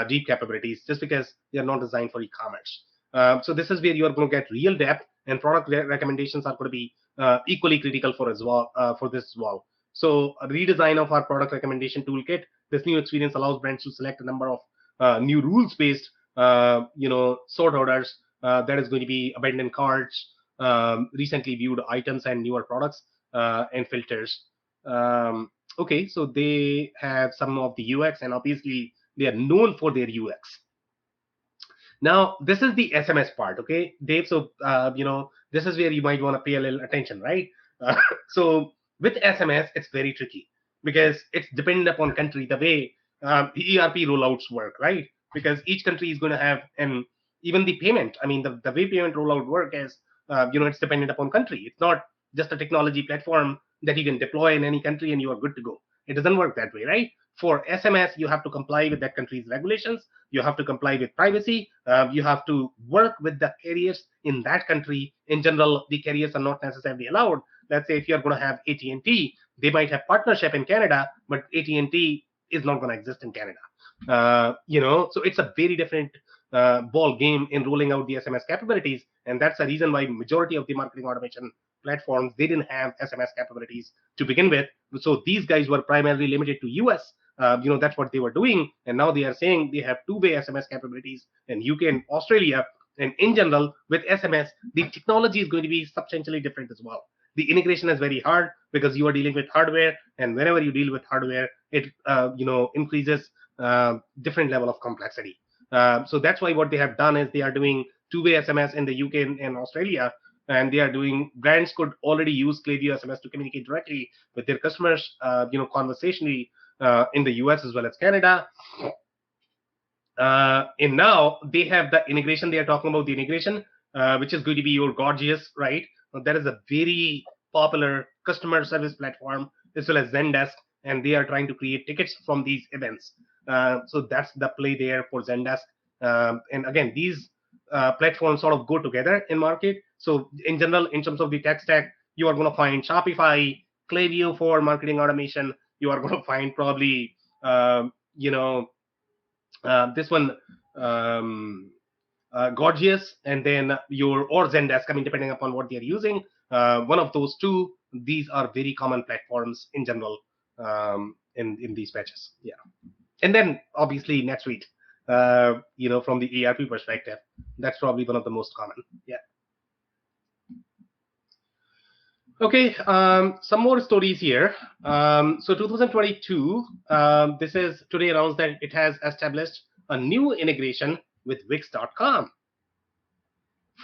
deep capabilities, just because they are not designed for e-commerce. So this is where you are going to get real depth, and product recommendations are going to be equally critical for as well, for this as well. So a redesign of our product recommendation toolkit. This new experience allows brands to select a number of new rules-based, sort orders. That is going to be abandoned carts, recently viewed items, and newer products and filters. Okay, so they have some of the UX, and obviously they are known for their UX. Now, this is the SMS part, okay, Dave? So, this is where you might want to pay a little attention, right? So with SMS, it's very tricky, because it's dependent upon country, the way ERP rollouts work, right? Because each country is going to have, and even the payment, I mean, the way payment rollout work is, it's dependent upon country. It's not just a technology platform that you can deploy in any country and you are good to go. It doesn't work that way, right? For SMS, you have to comply with that country's regulations. You have to comply with privacy. You have to work with the carriers in that country. In general, the carriers are not necessarily allowed. Let's say if you're going to have AT&T, they might have partnership in Canada, but AT&T is not going to exist in Canada. So it's a very different ball game in rolling out the SMS capabilities, and that's the reason why majority of the marketing automation platforms, they didn't have SMS capabilities to begin with. So these guys were primarily limited to US. That's what they were doing, and now they are saying they have two-way SMS capabilities in UK and Australia. And in general, with SMS, the technology is going to be substantially different as well. The integration is very hard because you are dealing with hardware, and whenever you deal with hardware, it increases different level of complexity. So that's why what they have done is they are doing two-way SMS in the UK and Australia, and they are doing, brands could already use Klaviyo SMS to communicate directly with their customers, conversationally, in the US as well as Canada. And now they have the integration. They are talking about the integration, which is going to be your Gorgeous, right? That is a very popular customer service platform as well as Zendesk, and they are trying to create tickets from these events. So that's the play there for Zendesk. And again, these platforms sort of go together in market. So in general, in terms of the tech stack, you are going to find Shopify, Klaviyo for marketing automation. You are going to find probably this one, Gorgeous, and then or Zendesk. I mean, depending upon what they're using, one of those two. These are very common platforms in general, in these patches. Yeah, and then obviously NetSuite. From the ERP perspective, that's probably one of the most common. Yeah. Okay, some more stories here. So 2022, this is today announced that it has established a new integration with Wix.com.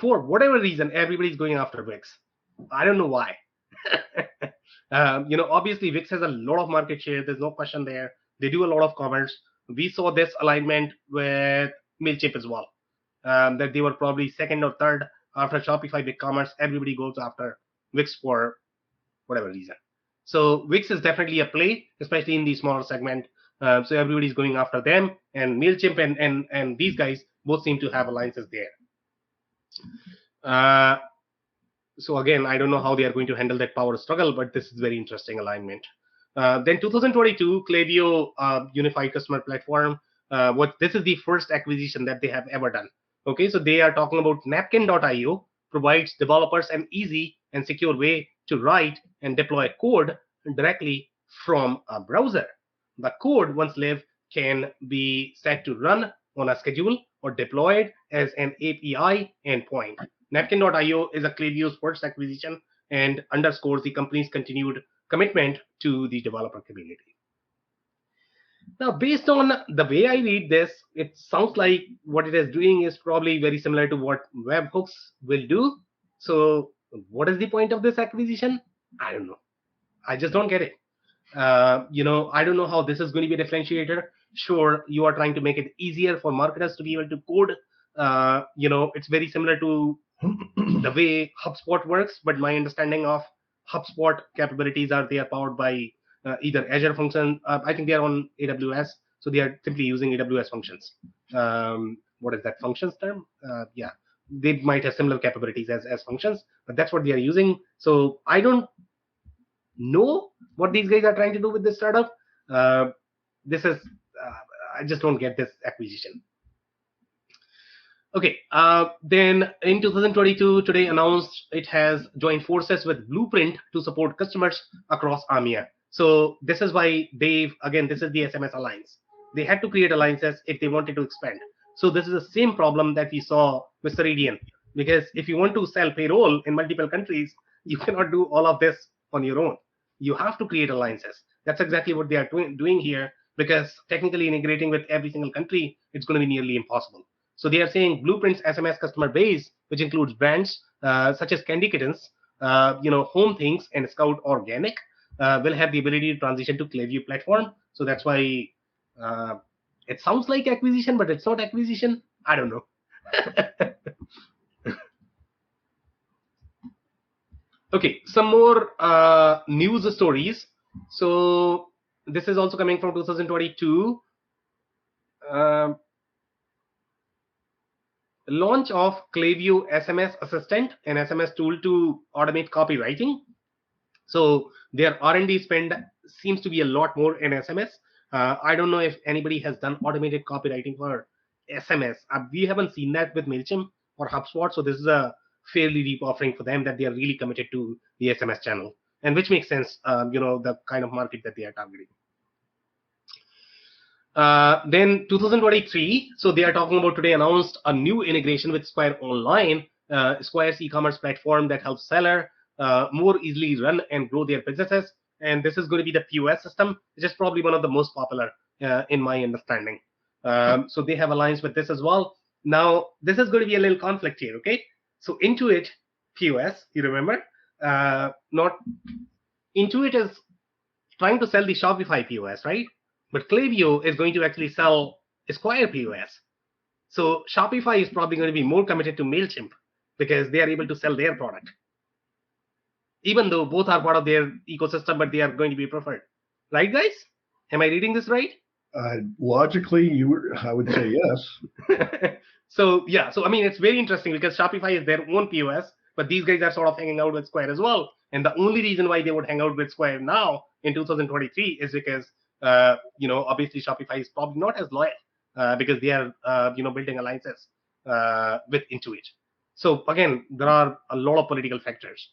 For whatever reason, everybody's going after Wix. I don't know why. Obviously Wix has a lot of market share. There's no question there. They do a lot of commerce. We saw this alignment with MailChimp as well. That they were probably second or third after Shopify BigCommerce. Everybody goes after Wix for whatever reason. So Wix is definitely a play, especially in the smaller segment. So everybody's going after them, and MailChimp and these guys both seem to have alliances there. So again, I don't know how they are going to handle that power struggle, but this is very interesting alignment. Then 2022, Klaviyo Unified Customer Platform. This is the first acquisition that they have ever done. Okay, so they are talking about Napkin.io provides developers an easy and secure way to write and deploy code directly from a browser. The code, once live, can be set to run on a schedule or deployed as an API endpoint. Napkin.io is a Klaviyo's first acquisition and underscores the company's continued commitment to the developer community. Now, based on the way I read this, it sounds like what it is doing is probably very similar to what webhooks will do. So what is the point of this acquisition? I don't know. I just don't get it. I don't know how this is going to be a differentiator. Sure, you are trying to make it easier for marketers to be able to code. It's very similar to the way HubSpot works, but my understanding of HubSpot capabilities are they are powered by either Azure function. I think they are on AWS, so they are simply using AWS functions. What is that functions term? Yeah, they might have similar capabilities as functions, but that's what they are using. So I don't know what these guys are trying to do with this startup. I just don't get this acquisition. Okay, then in 2022, today announced it has joined forces with Blueprint to support customers across AMEA. So this is why this is the SMS alliance. They had to create alliances if they wanted to expand. So this is the same problem that we saw with Ceridian, because if you want to sell payroll in multiple countries, you cannot do all of this on your own. You have to create alliances. That's exactly what they are doing here, because technically integrating with every single country, it's going to be nearly impossible. So they are saying Blueprint's SMS customer base, which includes brands such as Candy Kittens, Home Things, and Scout Organic, will have the ability to transition to Klaviyo platform. So that's why it sounds like acquisition, but it's not acquisition. I don't know. Okay, some more news stories. So this is also coming from 2022. Launch of Klaviyo SMS Assistant, an SMS tool to automate copywriting. So their R&D spend seems to be a lot more in SMS. I don't know if anybody has done automated copywriting for SMS. We haven't seen that with MailChimp or HubSpot. So this is a fairly deep offering for them, that they are really committed to the SMS channel, and which makes sense, the kind of market that they are targeting. Then 2023, so they are talking about today, announced a new integration with Square Online, Square's e-commerce platform that helps seller more easily run and grow their businesses. And this is going to be the POS system, which is probably one of the most popular in my understanding. So they have alliance with this as well. Now, this is going to be a little conflict here, okay? So Intuit POS, you remember? Not Intuit is trying to sell the Shopify POS, right? But Klaviyo is going to actually sell Square POS. So Shopify is probably going to be more committed to MailChimp because they are able to sell their product. Even though both are part of their ecosystem, but they are going to be preferred. Right, guys? Am I reading this right? Logically, I would say yes. So I mean, it's very interesting because Shopify is their own POS, but these guys are sort of hanging out with Square as well. And the only reason why they would hang out with Square now in 2023 is because obviously Shopify is probably not as loyal because they are building alliances with Intuit. So again, there are a lot of political factors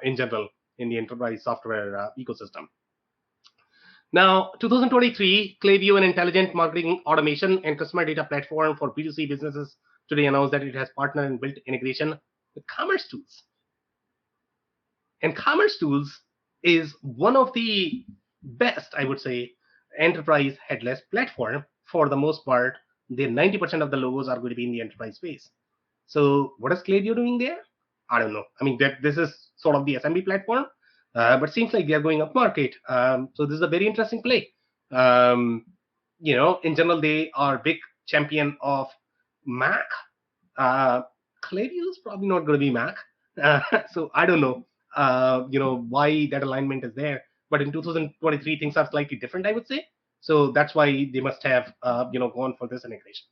in general in the enterprise software ecosystem. Now, 2023, Klaviyo, an intelligent marketing automation and customer data platform for B2C businesses, today announced that it has partnered and built integration with Commerce Tools. And Commerce Tools is one of the best, I would say, enterprise headless platform. For the most part, the 90% of the logos are going to be in the enterprise space. So what is Klaviyo doing there? I don't know. I mean, this is sort of the SMB platform, but seems like they are going up market. So this is a very interesting play. In general, they are big champion of Mac. Klaviyo is probably not going to be Mac. So I don't know, why that alignment is there. But in 2023, things are slightly different, I would say. So that's why they must have, gone for this integration.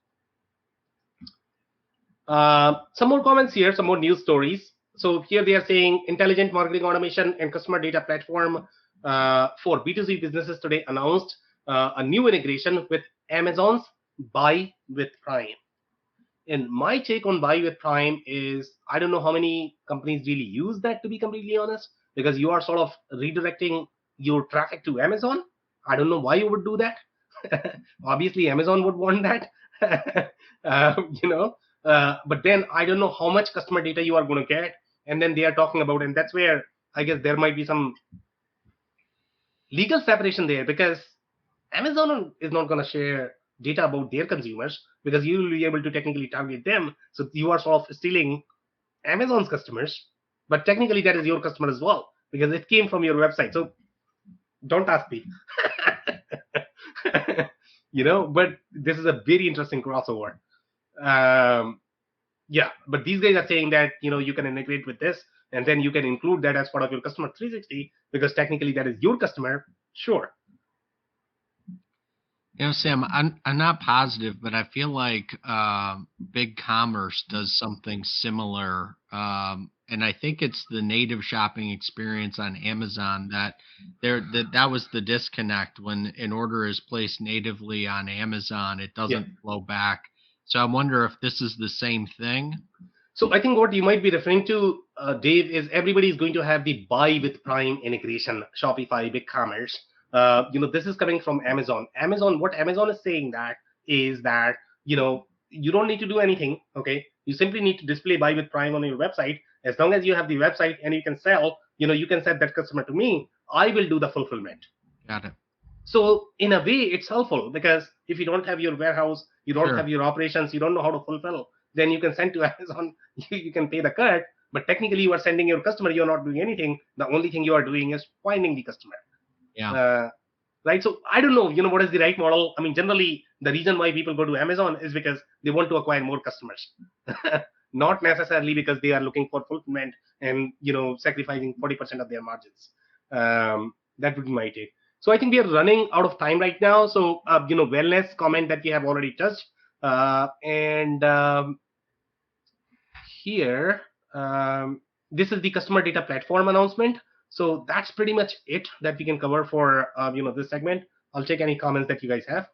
Some more comments here, some more news stories. So here they are saying intelligent marketing automation and customer data platform for B2C businesses today announced a new integration with Amazon's Buy with Prime. And my take on Buy with Prime is I don't know how many companies really use that, to be completely honest, because you are sort of redirecting your traffic to Amazon. I don't know why you would do that. Obviously, Amazon would want that, but then I don't know how much customer data you are going to get. And then they are talking about, and that's where I guess there might be some legal separation there, because Amazon is not going to share data about their consumers because you will be able to technically target them. So you are sort of stealing Amazon's customers, but technically that is your customer as well because it came from your website. So don't ask me. But this is a very interesting crossover. But these guys are saying that you can integrate with this and then you can include that as part of your customer 360 because technically that is your customer. Sure. Sam, I'm not positive, but I feel like BigCommerce does something similar, and I think it's the native shopping experience on Amazon that was the disconnect. When an order is placed natively on Amazon, it doesn't flow back. So I wonder if this is the same thing. So I think what you might be referring to, Dave, is everybody is going to have the Buy with Prime integration, Shopify, BigCommerce. This is coming from Amazon. What Amazon is saying is that you don't need to do anything. Okay, you simply need to display Buy with Prime on your website. As long as you have the website and you can sell, you can set that customer to me. I will do the fulfillment. Got it. So in a way, it's helpful because if you don't have your warehouse, you don't have your operations, you don't know how to fulfill, then you can send to Amazon. You can pay the cut, but technically you are sending your customer. You're not doing anything. The only thing you are doing is finding the customer. Yeah. Right. So I don't know, what is the right model. I mean, generally, the reason why people go to Amazon is because they want to acquire more customers, not necessarily because they are looking for fulfillment and, sacrificing 40% of their margins. That would be my take. So I think we are running out of time right now. So, wellness comment that we have already touched. Here, this is the customer data platform announcement. So that's pretty much it that we can cover for this segment. I'll take any comments that you guys have.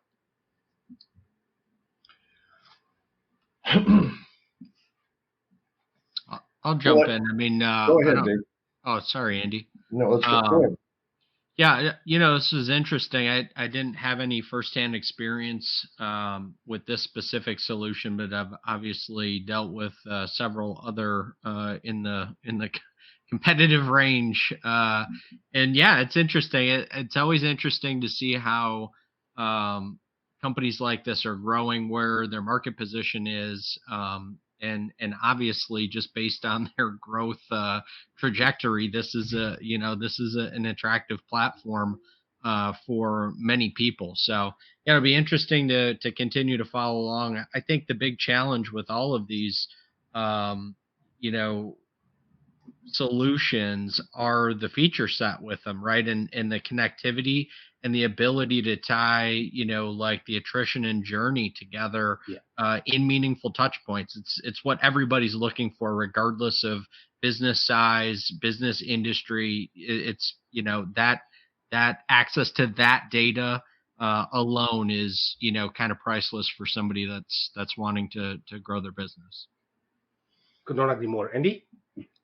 I'll jump in. I mean, Go ahead, Dave. Oh, sorry, Andy. No, let's go ahead. Yeah, this is interesting. I didn't have any firsthand experience with this specific solution, but I've obviously dealt with several other in the competitive range. And yeah, it's interesting. It's always interesting to see how companies like this are growing, where their market position is, and obviously just based on their growth trajectory, this is an attractive platform for many people. So it'll be interesting to continue to follow along. I think the big challenge with all of these solutions are the feature set with them, right? And the connectivity and the ability to tie, like the attrition and journey together in meaningful touch points. It's what everybody's looking for, regardless of business size, business industry. It's, that access to that data alone is, kind of priceless for somebody that's wanting to grow their business. Could not agree more. Andy?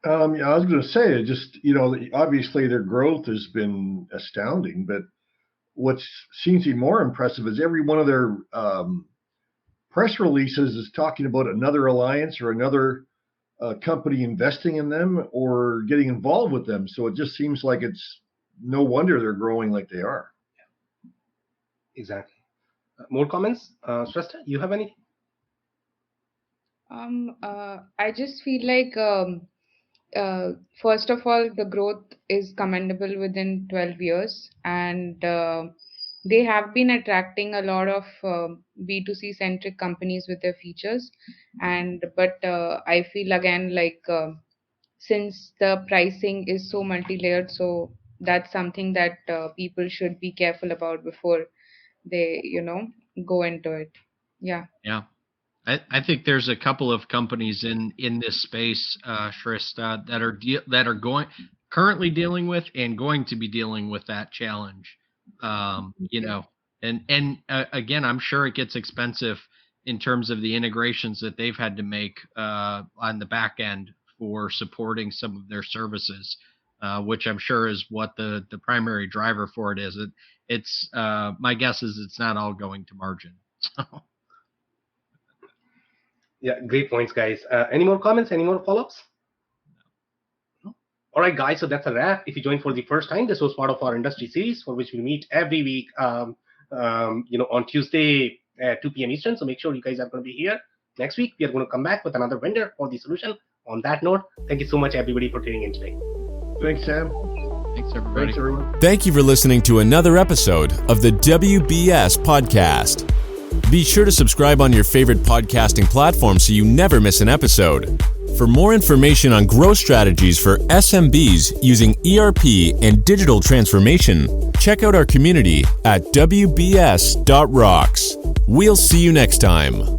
I was going to say, just, obviously their growth has been astounding, but what seems to be more impressive is every one of their press releases is talking about another alliance or another company investing in them or getting involved with them. So it just seems like it's no wonder they're growing like they are. Exactly. More comments? Shrestha, you have any? I just feel like first of all, the growth is commendable within 12 years, and they have been attracting a lot of B2C centric companies with their features. But I feel again like since the pricing is so multi-layered, so that's something that people should be careful about before they, go into it. Yeah. Yeah. I think there's a couple of companies in this space, Shrestha, that are currently dealing with and going to be dealing with that challenge. And again, I'm sure it gets expensive in terms of the integrations that they've had to make on the back end for supporting some of their services, which I'm sure is what the primary driver for it is. It's my guess is it's not all going to margin. So. Yeah, great points, guys. Any more comments? Any more follow-ups? No. All right, guys. So that's a wrap. If you joined for the first time, this was part of our industry series for which we meet every week, on Tuesday at 2 p.m. Eastern. So make sure you guys are going to be here. Next week, we are going to come back with another vendor for the solution. On that note, thank you so much, everybody, for tuning in today. Thanks, Sam. Thanks, everybody. Thanks, everyone. Thank you for listening to another episode of the WBS Podcast. Be sure to subscribe on your favorite podcasting platform so you never miss an episode. For more information on growth strategies for SMBs using ERP and digital transformation, check out our community at WBS.rocks. We'll see you next time.